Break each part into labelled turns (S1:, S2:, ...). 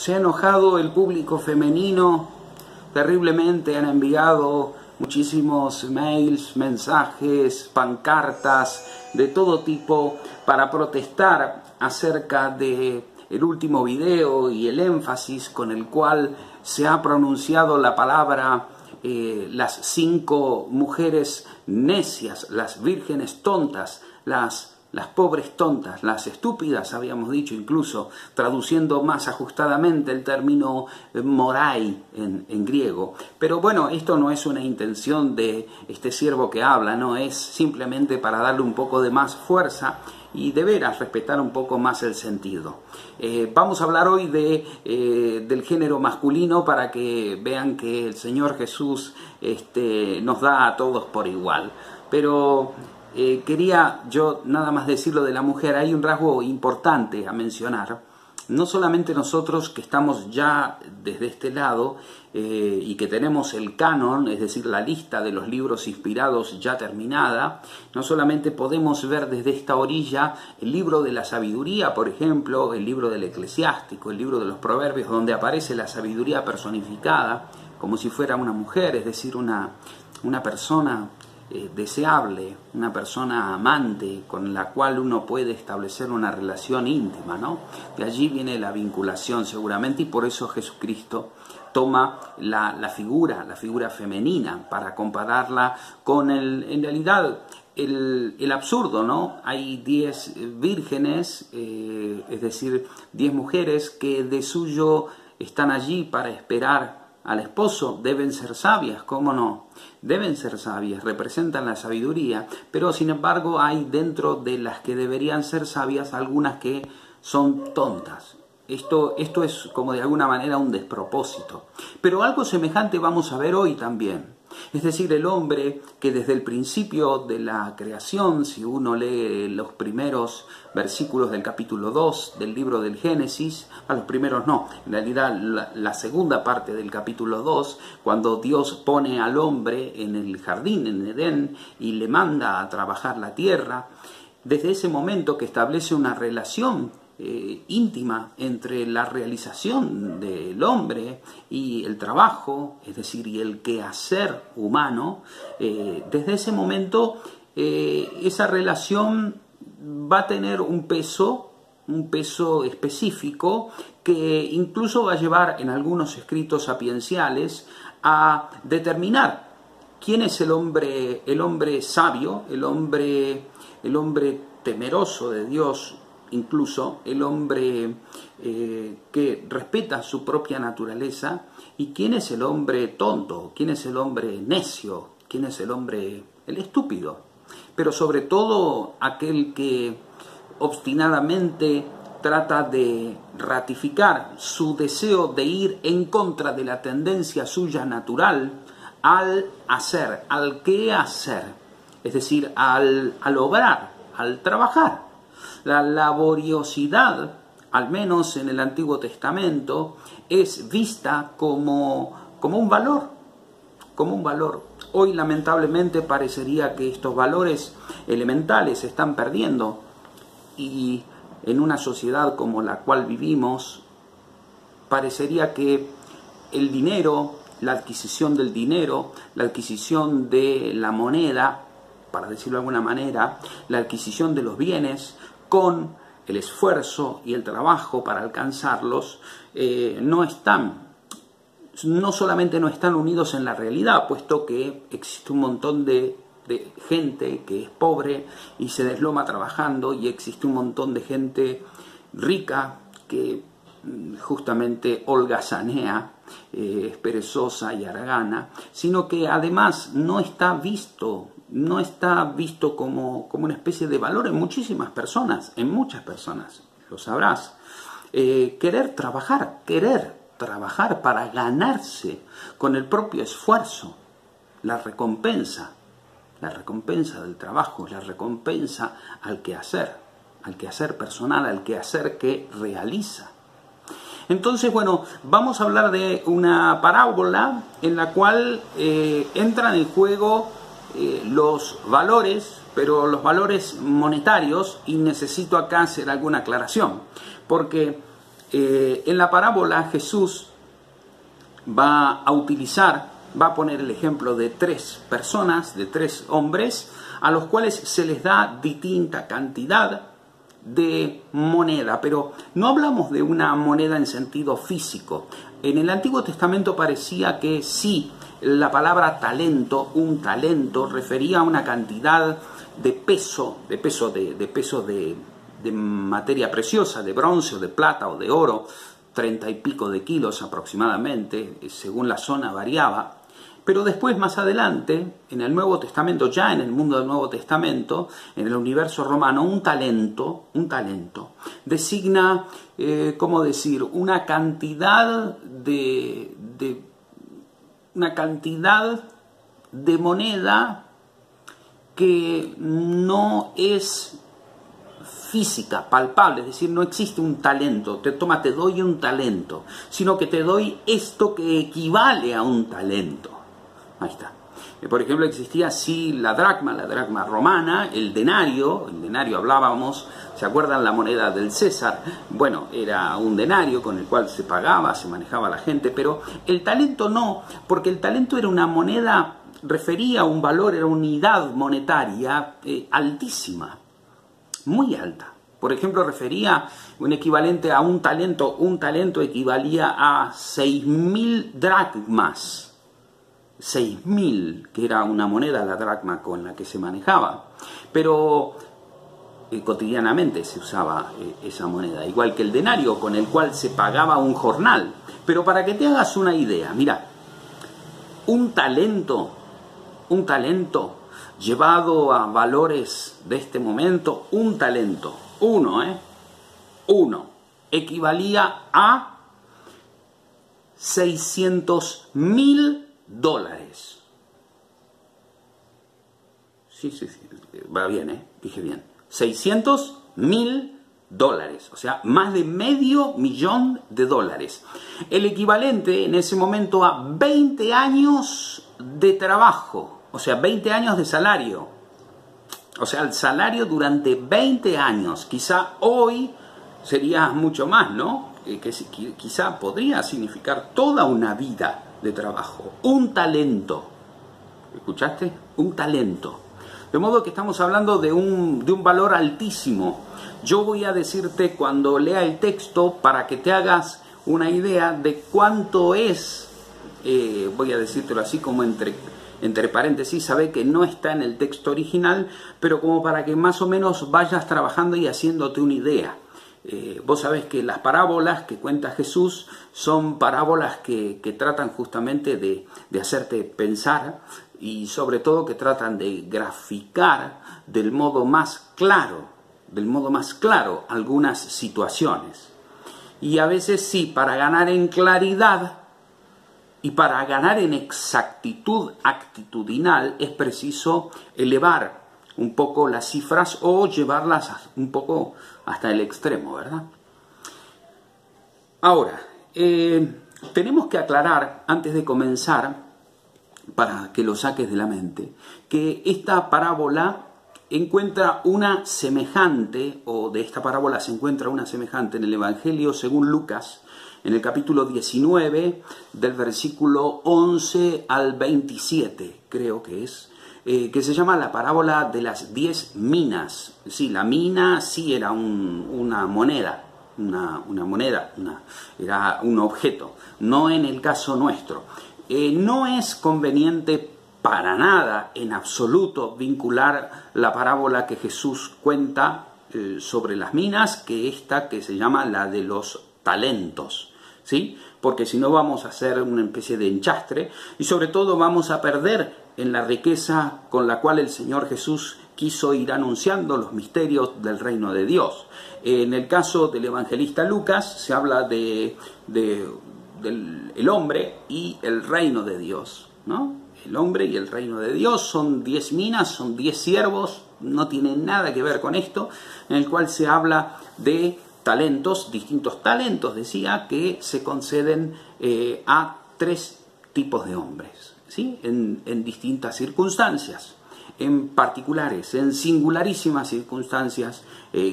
S1: Se ha enojado el público femenino terriblemente, han enviado muchísimos mails, mensajes, pancartas de todo tipo para protestar acerca de el último video y el énfasis con el cual se ha pronunciado la palabra las 5 mujeres necias, las vírgenes tontas, las pobres tontas, las estúpidas, habíamos dicho incluso, traduciendo más ajustadamente el término morai en griego. Pero bueno, esto no es una intención de este siervo que habla, no es simplemente para darle un poco de más fuerza y de veras respetar un poco más el sentido. Vamos a hablar hoy del género masculino para que vean que el Señor Jesús nos da a todos por igual. Pero quería yo nada más decirlo de la mujer. Hay un rasgo importante a mencionar. No solamente nosotros que estamos ya desde este lado y que tenemos el canon, es decir, la lista de los libros inspirados ya terminada, no solamente podemos ver desde esta orilla el libro de la sabiduría, por ejemplo, el libro del eclesiástico, el libro de los proverbios, donde aparece la sabiduría personificada, como si fuera una mujer, es decir, una persona deseable, una persona amante con la cual uno puede establecer una relación íntima, ¿no? De allí viene la vinculación seguramente, y por eso Jesucristo toma la figura femenina para compararla con en realidad el absurdo, ¿no? Hay 10 vírgenes, es decir, 10 mujeres que de suyo están allí para esperar al esposo. Deben ser sabias, ¿cómo no? Deben ser sabias, representan la sabiduría, pero sin embargo hay dentro de las que deberían ser sabias algunas que son tontas. Esto es como de alguna manera un despropósito. Pero algo semejante vamos a ver hoy también. Es decir, el hombre que desde el principio de la creación, si uno lee los primeros versículos del capítulo 2 del libro del Génesis, a los primeros no, en realidad la segunda parte del capítulo 2, cuando Dios pone al hombre en el jardín, en Edén, y le manda a trabajar la tierra, desde ese momento que establece una relación íntima entre la realización del hombre y el trabajo, es decir, y el quehacer humano, desde ese momento esa relación va a tener un peso específico que incluso va a llevar en algunos escritos sapienciales a determinar quién es el hombre sabio, el hombre temeroso de Dios, incluso el hombre que respeta su propia naturaleza, y quién es el hombre tonto, quién es el hombre necio, quién es el estúpido, pero sobre todo aquel que obstinadamente trata de ratificar su deseo de ir en contra de la tendencia suya natural al hacer, al quehacer, es decir, al obrar, al trabajar. La laboriosidad, al menos en el Antiguo Testamento, es vista como un valor, Hoy, lamentablemente, parecería que estos valores elementales se están perdiendo, y en una sociedad como la cual vivimos, parecería que el dinero, la adquisición del dinero, la adquisición de la moneda, para decirlo de alguna manera, la adquisición de los bienes, con el esfuerzo y el trabajo para alcanzarlos, no solamente no están unidos en la realidad, puesto que existe un montón de gente que es pobre y se desloma trabajando, y existe un montón de gente rica que justamente holgazanea, es perezosa y haragana, sino que además no está visto como una especie de valor en muchísimas personas, muchas personas, lo sabrás. Querer trabajar para ganarse con el propio esfuerzo la recompensa del trabajo, la recompensa al quehacer personal, al quehacer que realiza. Entonces, bueno, vamos a hablar de una parábola en la cual entran en juego los valores, pero los valores monetarios, y necesito acá hacer alguna aclaración, porque En la parábola Jesús va a poner el ejemplo de 3 personas, de 3 hombres, a los cuales se les da distinta cantidad de moneda, pero no hablamos de una moneda en sentido físico. En el Antiguo Testamento parecía que sí, la palabra talento, un talento, refería a una cantidad de peso de materia preciosa, de bronce o de plata o de oro, 30 y pico de kilos aproximadamente, según la zona variaba. Pero después, más adelante, en el Nuevo Testamento, ya en el mundo del Nuevo Testamento, en el universo romano, un talento designa, ¿cómo decir?, una cantidad de moneda que no es física, palpable, es decir, no existe un talento, te doy un talento, sino que te doy esto que equivale a un talento. Ahí está. Por ejemplo, existía así la dracma romana, el denario hablábamos, ¿se acuerdan la moneda del César? Bueno, era un denario con el cual se pagaba, se manejaba la gente, pero el talento no, porque el talento era una moneda, refería a un valor, era una unidad monetaria altísima, muy alta. Por ejemplo, refería un equivalente a un talento equivalía a 6.000 dracmas. 6.000, que era una moneda, la dracma, con la que se manejaba. Pero cotidianamente se usaba esa moneda, igual que el denario, con el cual se pagaba un jornal. Pero para que te hagas una idea, mira, un talento llevado a valores de este momento, un talento, uno, equivalía a 600.000 dólares. Sí, va bien, dije bien. 600.000 dólares, o sea, más de $500.000. El equivalente en ese momento a 20 años de trabajo, o sea, 20 años de salario. O sea, el salario durante 20 años. Quizá hoy sería mucho más, ¿no? Quizá podría significar toda una vida de trabajo. Un talento. ¿Escuchaste? Un talento. De modo que estamos hablando de un valor altísimo. Yo voy a decirte cuando lea el texto para que te hagas una idea de cuánto es, voy a decírtelo así como entre paréntesis, sabe que no está en el texto original, pero como para que más o menos vayas trabajando y haciéndote una idea. Vos sabés que las parábolas que cuenta Jesús son parábolas que tratan justamente de hacerte pensar y sobre todo que tratan de graficar del modo más claro algunas situaciones. Y a veces sí, para ganar en claridad y para ganar en exactitud actitudinal es preciso elevar un poco las cifras o llevarlas un poco hasta el extremo, ¿verdad? Ahora, tenemos que aclarar, antes de comenzar, para que lo saques de la mente, que esta parábola encuentra una semejante, o de esta parábola se encuentra una semejante en el Evangelio según Lucas, en el capítulo 19, del versículo 11 al 27, creo que es, que se llama la parábola de las 10 minas. Sí, la mina sí era una moneda, era un objeto, no en el caso nuestro. No es conveniente para nada, en absoluto, vincular la parábola que Jesús cuenta sobre las minas, que esta que se llama la de los talentos, ¿sí? Porque si no vamos a hacer una especie de enchastre y sobre todo vamos a perder en la riqueza con la cual el Señor Jesús quiso ir anunciando los misterios del reino de Dios. En el caso del evangelista Lucas se habla del hombre y el reino de Dios, ¿no? El hombre y el reino de Dios son 10 minas, son 10 siervos, no tiene nada que ver con esto, en el cual se habla de talentos, distintos talentos, decía, que se conceden a 3 tipos de hombres, ¿sí? En distintas circunstancias. en particulares, en singularísimas circunstancias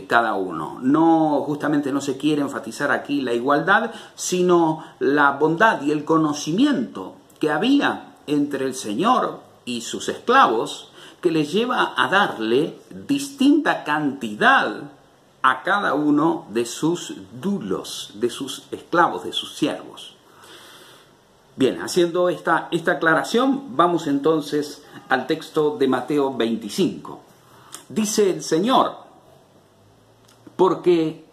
S1: cada uno. No, justamente no se quiere enfatizar aquí la igualdad, sino la bondad y el conocimiento que había entre el Señor y sus esclavos, que les lleva a darle distinta cantidad a cada uno de sus dulos, de sus esclavos, de sus siervos. Bien, haciendo esta aclaración, vamos entonces al texto de Mateo 25. Dice el Señor, porque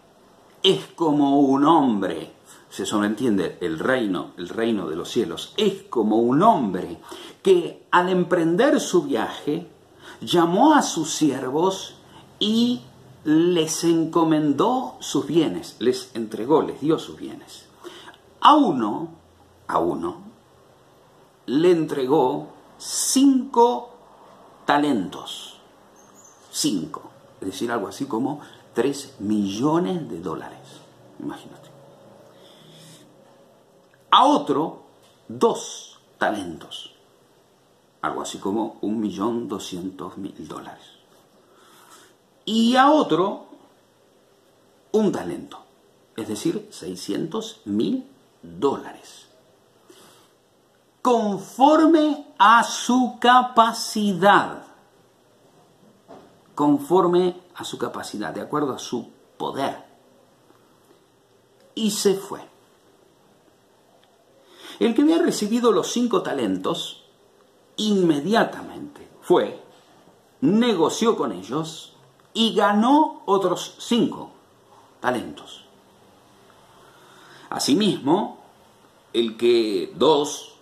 S1: es como un hombre, se sobreentiende el reino de los cielos, es como un hombre que al emprender su viaje llamó a sus siervos y les encomendó sus bienes, les entregó, les dio sus bienes. A uno le entregó 5 talentos. 5, es decir, algo así como 3 millones de dólares. Imagínate. A otro, 2 talentos. Algo así como 1.200.000 dólares. Y a otro, 1 talento. Es decir, 600.000 dólares. Conforme a su capacidad. Conforme a su capacidad, de acuerdo a su poder. Y se fue. El que había recibido los 5 talentos, inmediatamente fue, negoció con ellos y ganó otros 5 talentos. Asimismo, el que 2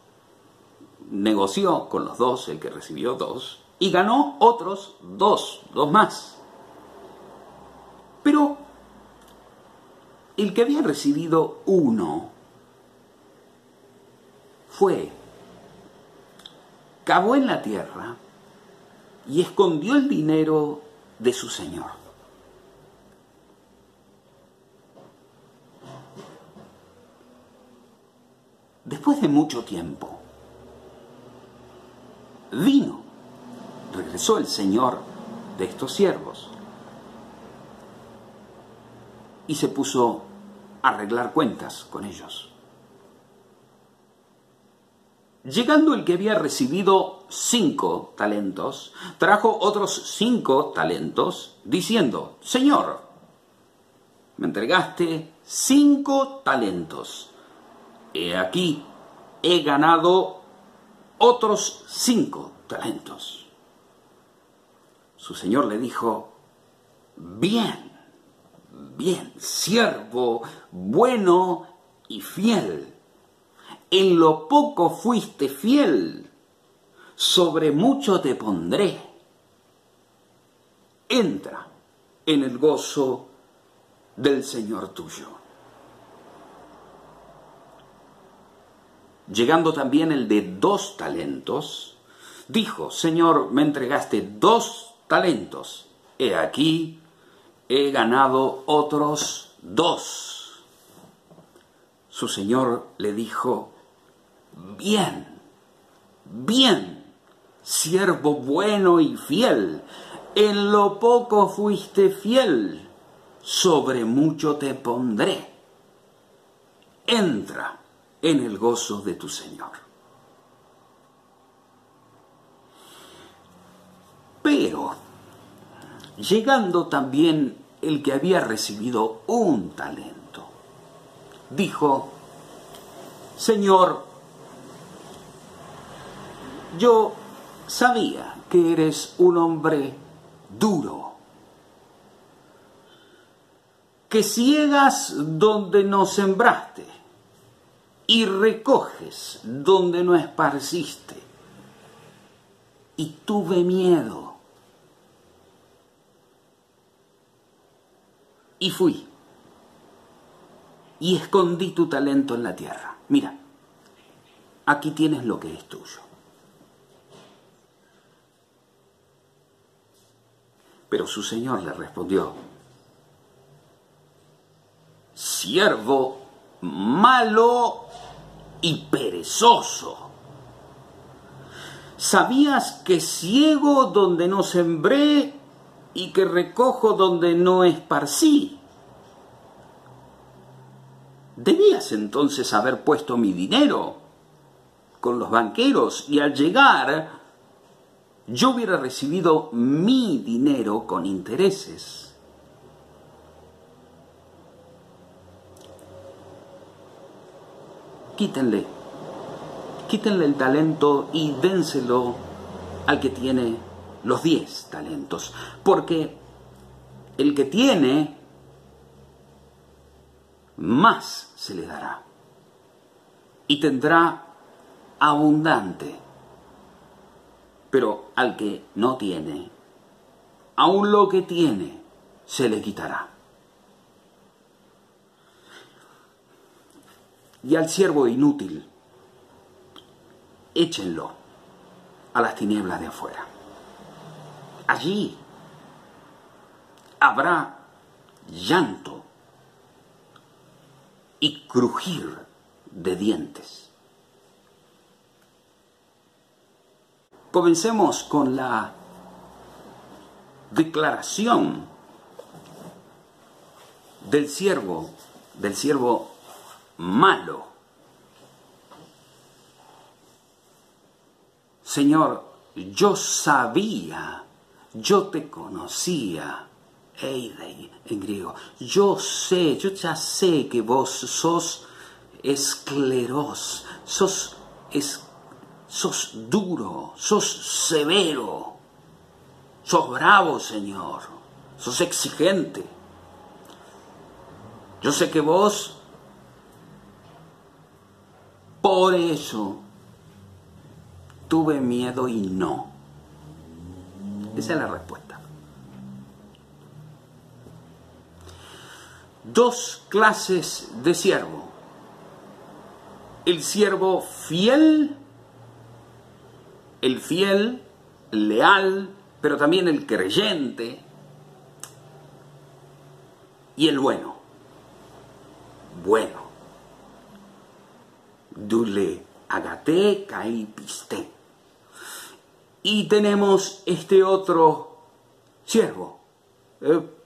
S1: negoció con los 2, el que recibió 2, y ganó otros 2 más. Pero el que había recibido 1 fue, cavó en la tierra y escondió el dinero de su señor. Después de mucho tiempo, regresó el señor de estos siervos y se puso a arreglar cuentas con ellos. Llegando el que había recibido 5 talentos, trajo otros 5 talentos, diciendo, Señor, me entregaste 5 talentos. He aquí, he ganado otros 5 talentos. Su señor le dijo, bien, siervo bueno y fiel. En lo poco fuiste fiel, sobre mucho te pondré. Entra en el gozo del Señor tuyo. Llegando también el de 2 talentos, dijo, Señor, me entregaste 2 talentos. He aquí, he ganado otros 2. Su señor le dijo, bien, siervo bueno y fiel. En lo poco fuiste fiel, sobre mucho te pondré. Entra en el gozo de tu Señor. Pero, llegando también el que había recibido 1 talento, dijo, Señor, yo sabía que eres un hombre duro, que ciegas donde no sembraste y recoges donde no esparciste. Y tuve miedo. Y fui. Y escondí tu talento en la tierra. Mira, aquí tienes lo que es tuyo. Pero su señor le respondió, siervo malo y perezoso. ¿Sabías que ciego donde no sembré y que recojo donde no esparcí? Debías entonces haber puesto mi dinero con los banqueros y al llegar yo hubiera recibido mi dinero con intereses. Quítenle el talento y dénselo al que tiene los 10 talentos. Porque el que tiene, más se le dará. Y tendrá abundante. Pero al que no tiene, aun lo que tiene, se le quitará. Y al siervo inútil, échenlo a las tinieblas de afuera. Allí habrá llanto y crujir de dientes. Comencemos con la declaración del siervo malo. Señor, yo sabía, yo te conocía, eidei en griego, yo ya sé que vos sos escleros, sos duro, sos severo, sos bravo, Señor, sos exigente. Yo sé que vos, por eso, tuve miedo y no. Esa es la respuesta. Dos clases de siervo. El siervo fiel, el fiel, leal, pero también el creyente, y el bueno. Bueno. Dule agate kai piste. Y tenemos este otro siervo,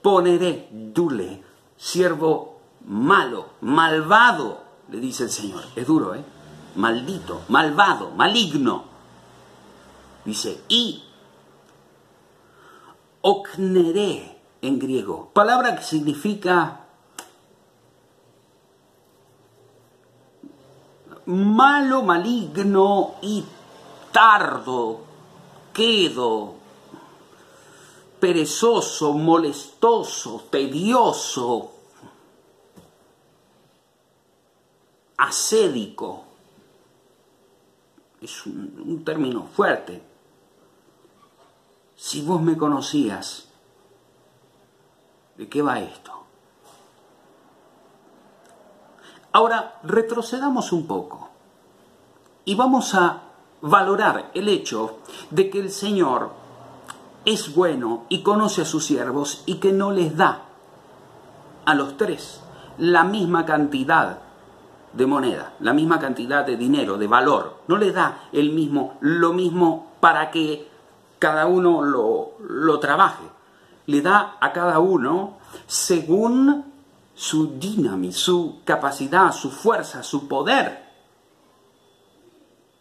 S1: poneré, dule, siervo malo, malvado, le dice el Señor. Es duro, maldito, malvado, maligno. Dice, y okneré en griego, palabra que significa malo, maligno y tardo, quedo, perezoso, molestoso, tedioso, asédico. Es un término fuerte. Si vos me conocías, ¿de qué va esto? Ahora, retrocedamos un poco y vamos a valorar el hecho de que el Señor es bueno y conoce a sus siervos y que no les da a los tres la misma cantidad de moneda, la misma cantidad de dinero, de valor. No les da lo mismo para que cada uno lo trabaje. Le da a cada uno según su dinamismo, su capacidad, su fuerza, su poder.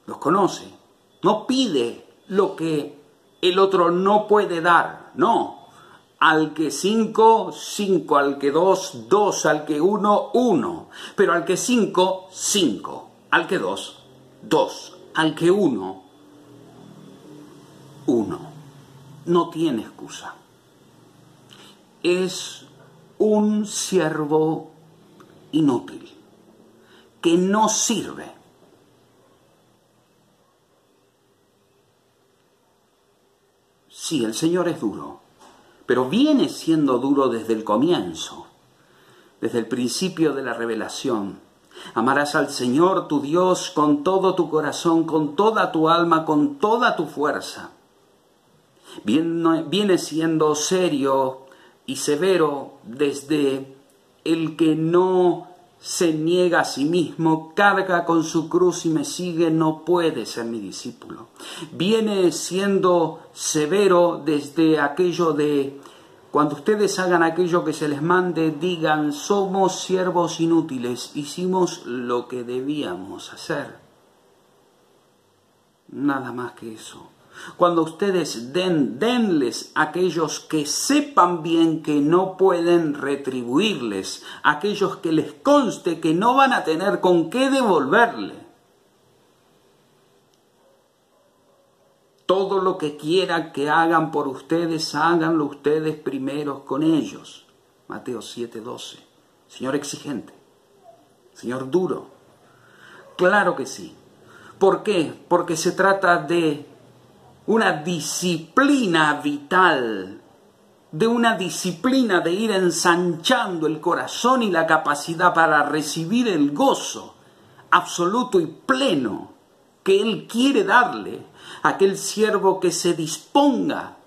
S1: Los conoce. No pide lo que el otro no puede dar. No. Al que 5, 5. Al que 2, 2. Al que 1, 1. Pero al que 5, 5. Al que 2, 2. Al que 1, 1. No tiene excusa. Es un siervo inútil, que no sirve. Sí, el Señor es duro, pero viene siendo duro desde el comienzo, desde el principio de la revelación. Amarás al Señor tu Dios con todo tu corazón, con toda tu alma, con toda tu fuerza. Viene siendo serio y severo desde el que no se niega a sí mismo, carga con su cruz y me sigue, no puede ser mi discípulo. Viene siendo severo desde aquello de: cuando ustedes hagan aquello que se les mande, digan: somos siervos inútiles, hicimos lo que debíamos hacer. Nada más que eso. Cuando ustedes denles a aquellos que sepan bien que no pueden retribuirles, aquellos que les conste que no van a tener con qué devolverle. Todo lo que quieran que hagan por ustedes, háganlo ustedes primeros con ellos. Mateo 7:12. Señor exigente, Señor duro. Claro que sí. ¿Por qué? Porque se trata de una disciplina vital, de una disciplina de ir ensanchando el corazón y la capacidad para recibir el gozo absoluto y pleno que Él quiere darle a aquel siervo que se disponga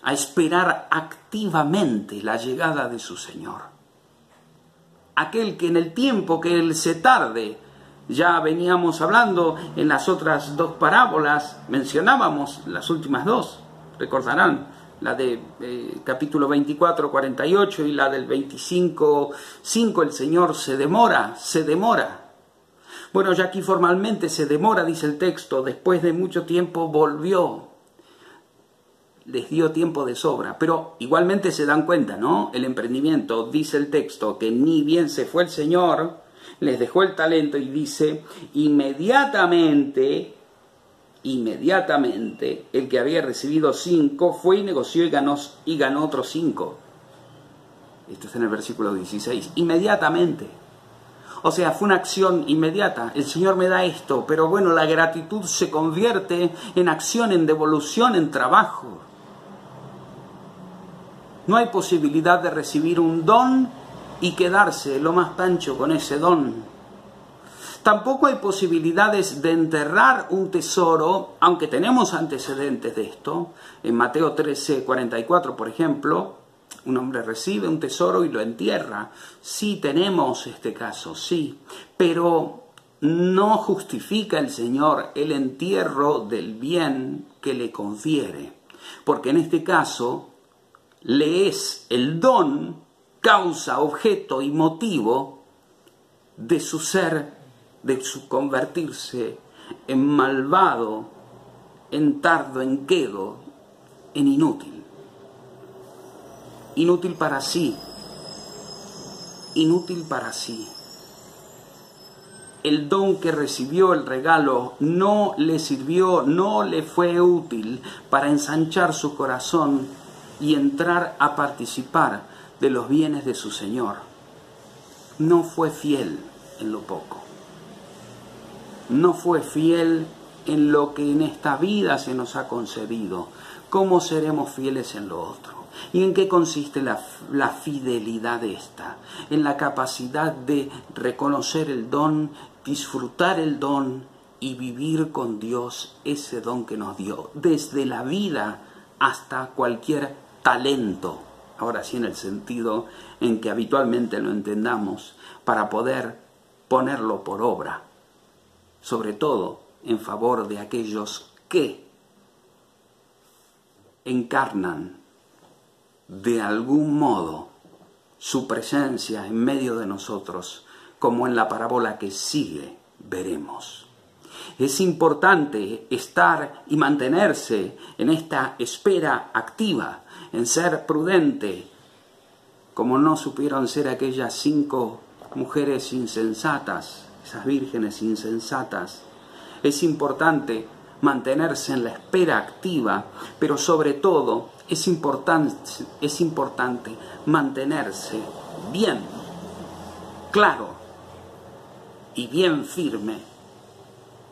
S1: a esperar activamente la llegada de su Señor. Aquel que en el tiempo que Él se tarde, ya veníamos hablando en las otras dos parábolas, mencionábamos las últimas dos, recordarán, la de capítulo 24, 48 y la del 25, 5, el Señor se demora. Bueno, ya aquí formalmente se demora, dice el texto, después de mucho tiempo volvió, les dio tiempo de sobra, pero igualmente se dan cuenta, ¿no? El emprendimiento, dice el texto, que ni bien se fue el Señor, les dejó el talento y dice: inmediatamente, el que había recibido 5 fue y negoció y ganó otros 5. Esto está en el versículo 16. Inmediatamente. O sea, fue una acción inmediata. El Señor me da esto, pero bueno, la gratitud se convierte en acción, en devolución, en trabajo. No hay posibilidad de recibir un don y quedarse lo más pancho con ese don. Tampoco hay posibilidades de enterrar un tesoro, aunque tenemos antecedentes de esto. En Mateo 13, 44, por ejemplo, un hombre recibe un tesoro y lo entierra. Sí, tenemos este caso, sí, pero no justifica el Señor el entierro del bien que le confiere, porque en este caso le es el don causa, objeto y motivo de su ser, de su convertirse en malvado, en tardo, en quedo, en inútil. Inútil para sí. Inútil para sí. El don que recibió, el regalo, no le sirvió, no le fue útil para ensanchar su corazón y entrar a participar de los bienes de su Señor. No fue fiel en lo poco. No fue fiel en lo que en esta vida se nos ha concedido. ¿Cómo seremos fieles en lo otro? ¿Y en qué consiste la fidelidad esta? En la capacidad de reconocer el don, disfrutar el don y vivir con Dios ese don que nos dio, desde la vida hasta cualquier talento. Ahora sí, en el sentido en que habitualmente lo entendamos, para poder ponerlo por obra, sobre todo en favor de aquellos que encarnan de algún modo su presencia en medio de nosotros, como en la parábola que sigue veremos. Es importante estar y mantenerse en esta espera activa, en ser prudente, como no supieron ser aquellas 5 mujeres insensatas, esas vírgenes insensatas. Es importante mantenerse en la espera activa, pero sobre todo es importante mantenerse bien claro y bien firme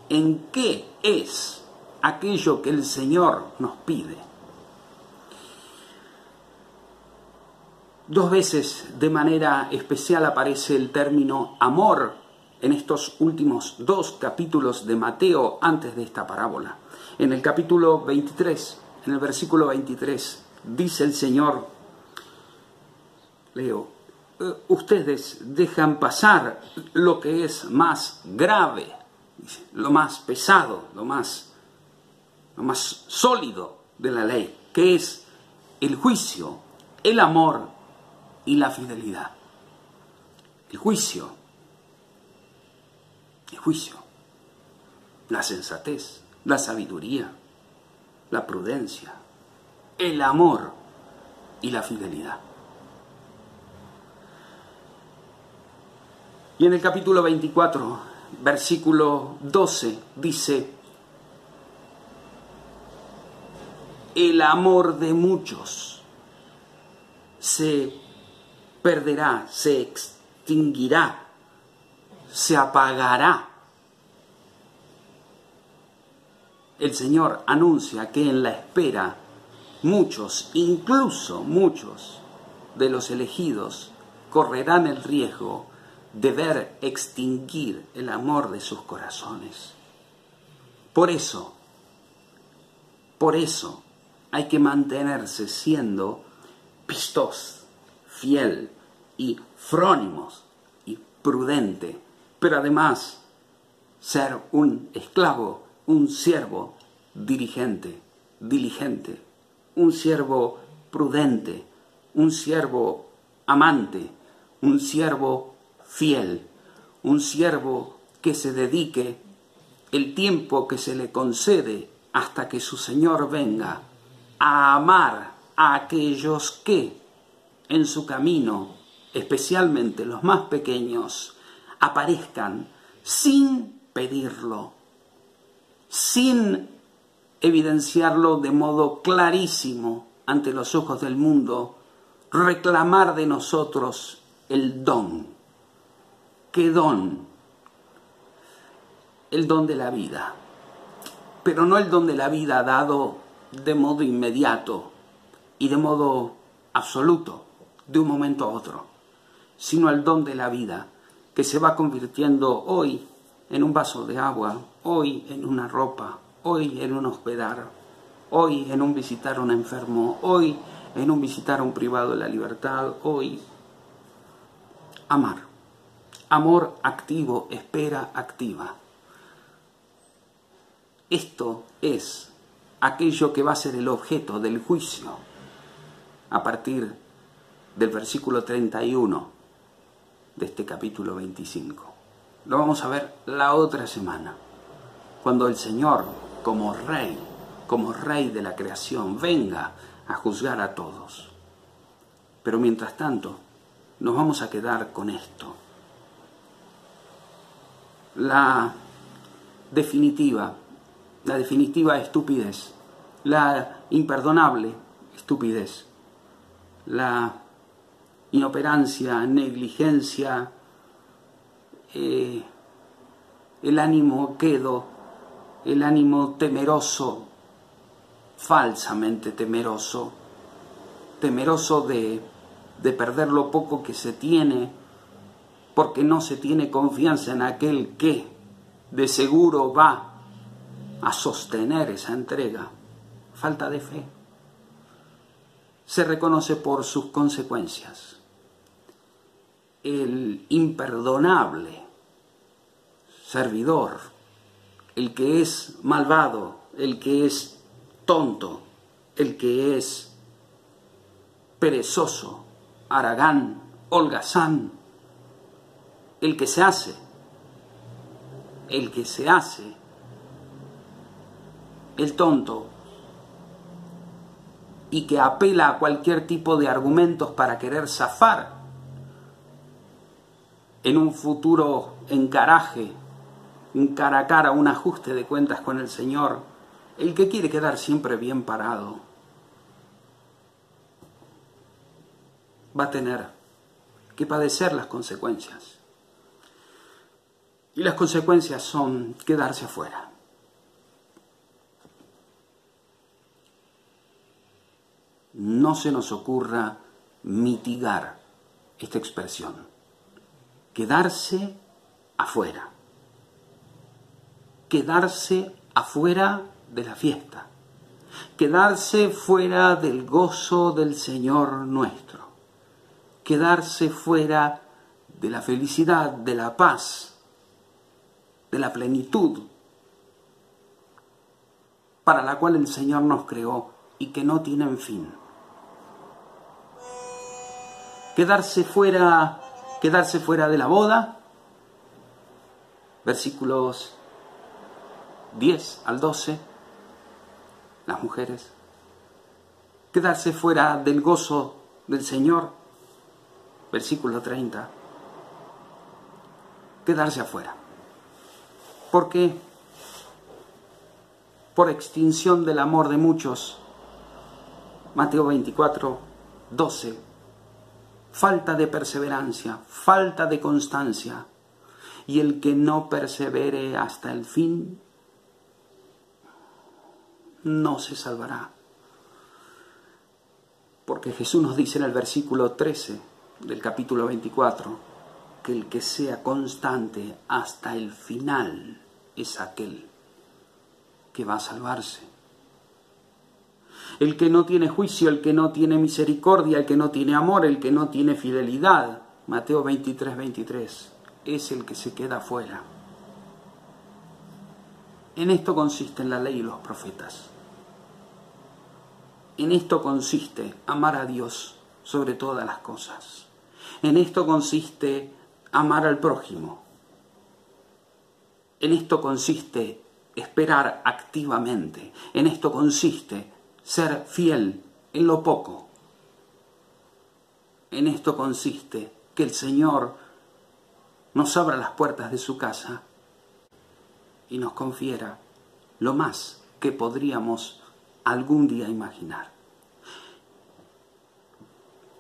S1: en qué es aquello que el Señor nos pide. 2 veces de manera especial aparece el término amor en estos últimos 2 capítulos de Mateo antes de esta parábola. En el capítulo 23, en el versículo 23, dice el Señor, leo: ustedes dejan pasar lo que es más grave, lo más pesado, lo más sólido de la ley, que es el juicio, el amor y la fidelidad. El juicio, la sensatez, la sabiduría, la prudencia, el amor y la fidelidad. Y en el capítulo 24, versículo 12, dice: el amor de muchos se perderá, se extinguirá, se apagará. El Señor anuncia que en la espera muchos, incluso muchos de los elegidos, correrán el riesgo de ver extinguir el amor de sus corazones. Por eso hay que mantenerse siendo pistos, fiel y frónimos y prudente, pero además ser un esclavo, un siervo diligente, un siervo prudente, un siervo amante, un siervo fiel, un siervo que se dedique el tiempo que se le concede hasta que su Señor venga a amar a aquellos que en su camino, especialmente los más pequeños, aparezcan sin pedirlo, sin evidenciarlo de modo clarísimo ante los ojos del mundo, reclamar de nosotros el don. ¿Qué don? El don de la vida. Pero no el don de la vida dado de modo inmediato y de modo absoluto, de un momento a otro, sino el don de la vida que se va convirtiendo hoy en un vaso de agua, hoy en una ropa, hoy en un hospedar, hoy en un visitar a un enfermo, hoy en un visitar a un privado de la libertad, hoy amar. Amor activo, espera activa. Esto es aquello que va a ser el objeto del juicio a partir del versículo 31 de este capítulo 25. Lo vamos a ver la otra semana, cuando el Señor, como Rey de la creación, venga a juzgar a todos. Pero mientras tanto, nos vamos a quedar con esto. La definitiva estupidez, la imperdonable estupidez, la inoperancia, negligencia, el ánimo quedo, el ánimo temeroso, falsamente temeroso de perder lo poco que se tiene, porque no se tiene confianza en aquel que de seguro va a sostener esa entrega. Falta de fe. Se reconoce por sus consecuencias. El imperdonable servidor, el que es malvado, el que es tonto, el que es perezoso, haragán, holgazán, el que se hace el tonto y que apela a cualquier tipo de argumentos para querer zafar en un futuro encaraje, un cara a cara, un ajuste de cuentas con el Señor, el que quiere quedar siempre bien parado, va a tener que padecer las consecuencias. Y las consecuencias son quedarse afuera. No se nos ocurra mitigar esta expresión. Quedarse afuera. Quedarse afuera de la fiesta. Quedarse fuera del gozo del Señor nuestro. quedarse fuera de la felicidad, de la paz, de la plenitud para la cual el Señor nos creó y que no tienen fin. Quedarse fuera de la boda, versículos 10 al 12, las mujeres. Quedarse fuera del gozo del Señor, versículo 30. Quedarse afuera. ¿Por qué? Por extinción del amor de muchos. Mateo 24, 12. Falta de perseverancia, falta de constancia. Y el que no persevere hasta el fin, no se salvará. Porque Jesús nos dice en el versículo 13 del capítulo 24, que el que sea constante hasta el final es aquel que va a salvarse. El que no tiene juicio, el que no tiene misericordia, el que no tiene amor, el que no tiene fidelidad, Mateo 23, 23, es el que se queda afuera. En esto consiste la ley y los profetas. En esto consiste amar a Dios sobre todas las cosas. En esto consiste amar al prójimo. En esto consiste esperar activamente. En esto consiste ser fiel en lo poco. En esto consiste que el Señor nos abra las puertas de su casa y nos confiera lo más que podríamos algún día imaginar.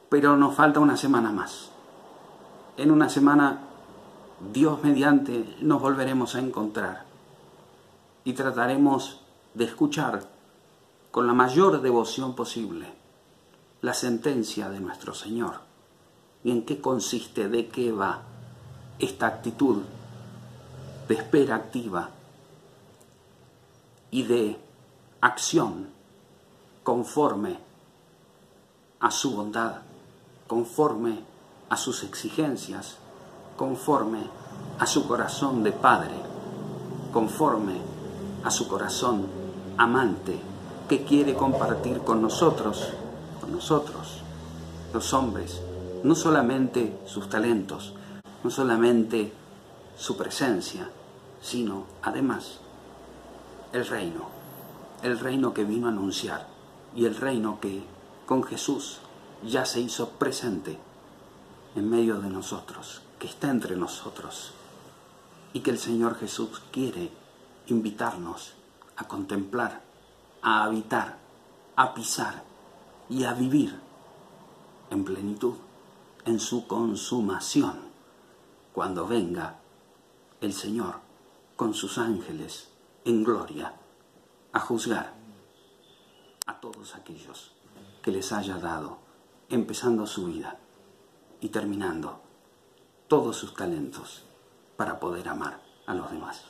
S1: Pero nos falta una semana más. En una semana, Dios mediante, nos volveremos a encontrar y trataremos de escuchar con la mayor devoción posible la sentencia de nuestro Señor. ¿Y en qué consiste, de qué va esta actitud de espera activa y de acción conforme a su bondad, conforme a sus exigencias, conforme a su corazón de Padre, conforme a su corazón amante que quiere compartir con nosotros, los hombres, no solamente sus talentos, no solamente su presencia, sino además el reino que vino a anunciar y el reino que con Jesús ya se hizo presente en medio de nosotros, que está entre nosotros y que el Señor Jesús quiere invitarnos a contemplar, a habitar, a pisar y a vivir en plenitud, en su consumación, cuando venga el Señor con sus ángeles en gloria a juzgar a todos aquellos que les haya dado, empezando su vida y terminando todos sus talentos para poder amar a los demás.